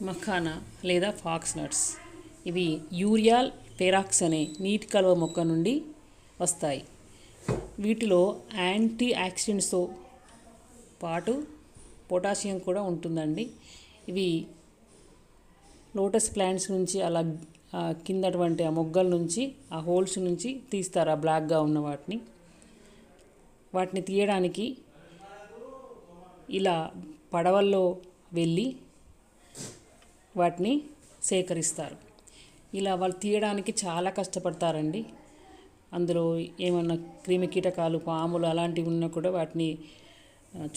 మఖానా లేదా pox nuts. ఇవి యూరియాల్ పెరాక్స్ అనే నీటి కలువ మొక్క నుండి వస్తాయి. వీటిలో యాంటీ ఆక్సిడెంట్స్తో పాటు పొటాషియం కూడా ఉంటుందండి. ఇవి లోటస్ ప్లాంట్స్ నుంచి అలా కిందటువంటి ఆ మొగ్గల నుంచి ఆ హోల్స్ నుంచి తీస్తారు, ఆ బ్లాక్గా ఉన్న వాటిని తీయడానికి ఇలా పడవల్లో వెళ్ళి వాటిని సేకరిస్తారు. ఇలా వాళ్ళు తీయడానికి చాలా కష్టపడతారండి. అందులో ఏమన్నా క్రిమి కీటకాలు, పాములు అలాంటివి ఉన్నా కూడా వాటిని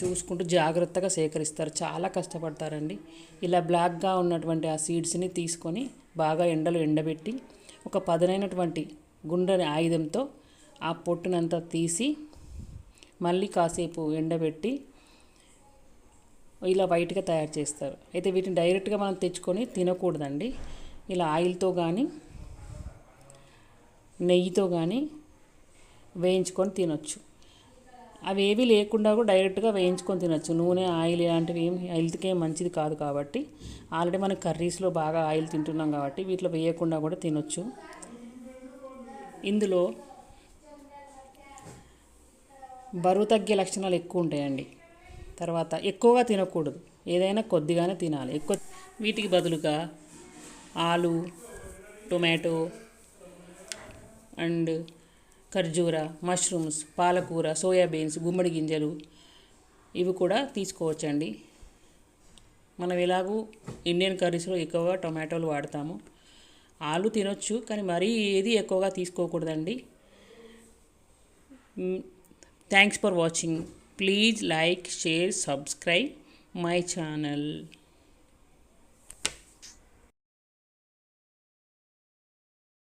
చూసుకుంటూ జాగ్రత్తగా సేకరిస్తారు. చాలా కష్టపడతారండి. ఇలా బ్లాక్గా ఉన్నటువంటి ఆ సీడ్స్ని తీసుకొని బాగా ఎండలో ఎండబెట్టి ఒక పదునైనటువంటి గుండ్రని ఆయుధంతో ఆ పొట్టునంతా తీసి మళ్ళీ కాసేపు ఎండబెట్టి ఇలా వైట్గా తయారు చేస్తారు. అయితే వీటిని డైరెక్ట్గా మనం తెచ్చుకొని తినకూడదండి. ఇలా ఆయిల్తో కానీ నెయ్యితో కానీ వేయించుకొని తినొచ్చు. అవి ఏవి లేకుండా కూడా డైరెక్ట్గా వేయించుకొని తినొచ్చు. నూనె, ఆయిల్ ఇలాంటివి ఏం హెల్త్కి ఏం మంచిది కాదు కాబట్టి, ఆల్రెడీ మనం కర్రీస్లో బాగా ఆయిల్ తింటున్నాం కాబట్టి వీటిలో వేయకుండా కూడా తినొచ్చు. ఇందులో బరువు తగ్గే లక్షణాలు ఎక్కువ ఉంటాయండి. తర్వాత ఎక్కువగా తినకూడదు, ఏదైనా కొద్దిగానే తినాలి. వీటికి బదులుగా ఆలు, టొమాటో అండ్ ఖర్జూర, మష్రూమ్స్, పాలకూర, సోయాబీన్స్, గుమ్మడి గింజలు ఇవి కూడా తీసుకోవచ్చండి. మనం ఎలాగూ ఇండియన్ కర్రీస్లో ఎక్కువగా టొమాటోలు వాడతాము. ఆలు తినొచ్చు, కానీ మరీ ఏది ఎక్కువగా తీసుకోకూడదండి. Thanks for watching. Please like, share, subscribe my channel.